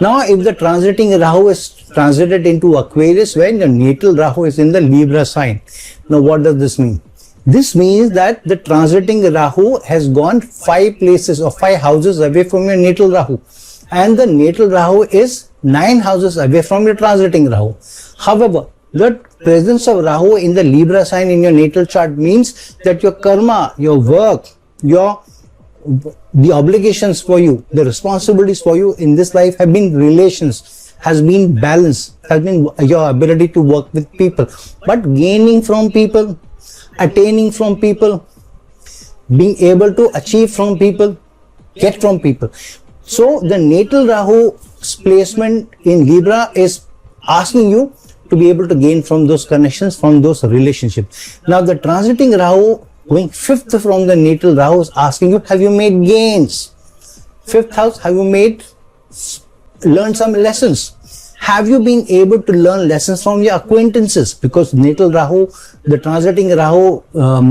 Now, if the transiting Rahu is transited into Aquarius, when your natal Rahu is in the Libra sign. Now, what does this mean? This means that the transiting Rahu has gone 5 places or 5 houses away from your natal Rahu. And the natal Rahu is 9 houses away from your transiting Rahu. However, the presence of Rahu in the Libra sign in your natal chart means that your karma, your work, the obligations for you, the responsibilities for you in this life have been relations, has been balance, has been your ability to work with people. But gaining from people, attaining from people, being able to achieve from people, get from people. So the natal Rahu's placement in Libra is asking you to be able to gain from those connections, from those relationships. Now the transiting Rahu going 5th from the natal Rahu is asking you, have you made gains? 5th house, have you learned some lessons? Have you been able to learn lessons from your acquaintances? Because natal Rahu, the transiting Rahu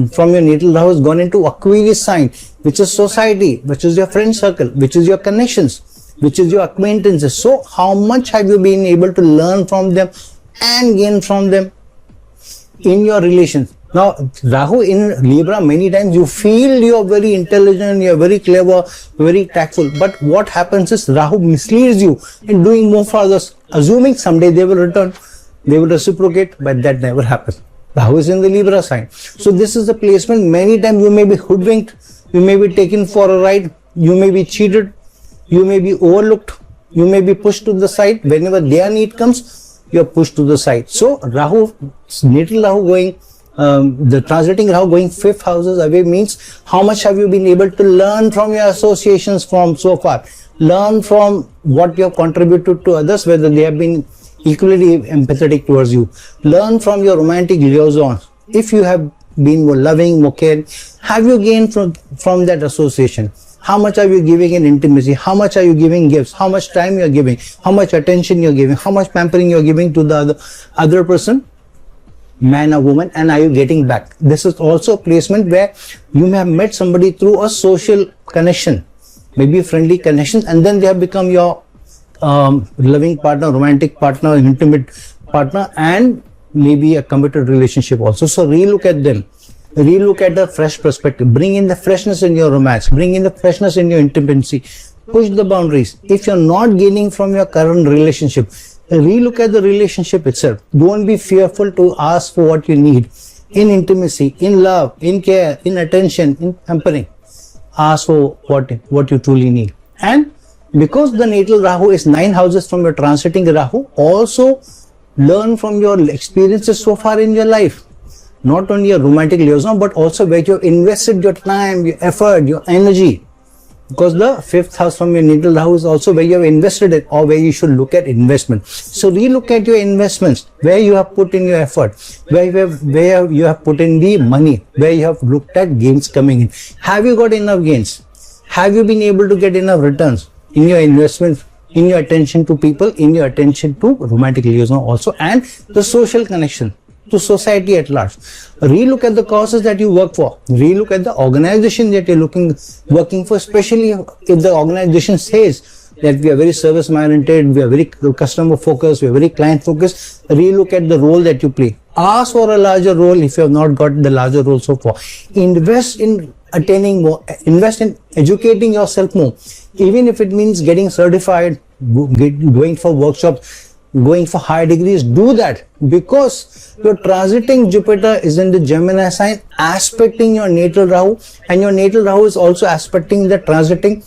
from your natal Rahu has gone into Aquarius sign, which is society, which is your friend circle, which is your connections, which is your acquaintances. So how much have you been able to learn from them and gain from them in your relations? Now, Rahu in Libra, many times you feel you are very intelligent, you are very clever, very tactful. But what happens is Rahu misleads you in doing more for others, assuming someday they will return, they will reciprocate, but that never happens. Rahu is in the Libra sign. So this is the placement. Many times you may be hoodwinked, you may be taken for a ride, you may be cheated, you may be overlooked, you may be pushed to the side. Whenever their need comes, you are pushed to the side. So Rahu, natal Rahu going, the transiting Rahu going 5th houses away means how much have you been able to learn from your associations from so far, learn from what you have contributed to others, whether they have been equally empathetic towards you, learn from your romantic liaisons. If you have been more loving, more caring, have you gained from that association? How much are you giving in intimacy? How much are you giving gifts? How much time you are giving? How much attention you are giving? How much pampering you are giving to the other person? Man or woman, and are you getting back? This is also a placement where you may have met somebody through a social connection, maybe a friendly connection, and then they have become your loving partner, romantic partner, intimate partner, and maybe a committed relationship also. So relook at them, relook at the fresh perspective, bring in the freshness in your romance, bring in the freshness in your intimacy, push the boundaries. If you're not gaining from your current relationship, relook at the relationship itself. Don't be fearful to ask for what you need in intimacy, in love, in care, in attention, in pampering. Ask for what you truly need. And because the natal Rahu is 9 houses from your transiting Rahu, also learn from your experiences so far in your life. Not only your romantic liaison, but also where you have invested your time, your effort, your energy. Because the 5th house from your natal Rahu is also where you have invested it, or where you should look at investment. So relook at your investments, where you have put in your effort, where you have put in the money, where you have looked at gains coming in. Have you got enough gains? Have you been able to get enough returns in your investments, in your attention to people, in your attention to romantic liaison also, and the social connection to society at large? Relook at the causes that you work for. Relook at the organization that you're working for, especially if the organization says that we are very service oriented, we are very customer focused, we are very client focused. Relook at the role that you play. Ask for a larger role if you have not got the larger role so far. Invest in attaining more, invest in educating yourself more, even if it means getting certified, going for workshops, going for higher degrees. Do that, because your transiting Jupiter is in the Gemini sign, aspecting your natal Rahu, and your natal Rahu is also aspecting the transiting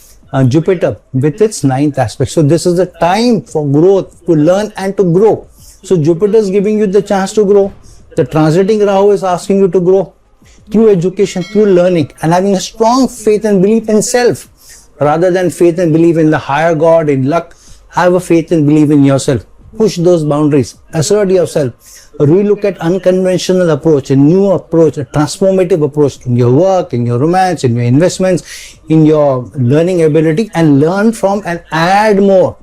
Jupiter with its 9th aspect. So this is the time for growth, to learn and to grow. So Jupiter is giving you the chance to grow. The transiting Rahu is asking you to grow through education, through learning, and having a strong faith and belief in self, rather than faith and belief in the higher God, in luck. Have a faith and belief in yourself. Push those boundaries, assert yourself, relook at unconventional approach, a new approach, a transformative approach in your work, in your romance, in your investments, in your learning ability, and learn from and add more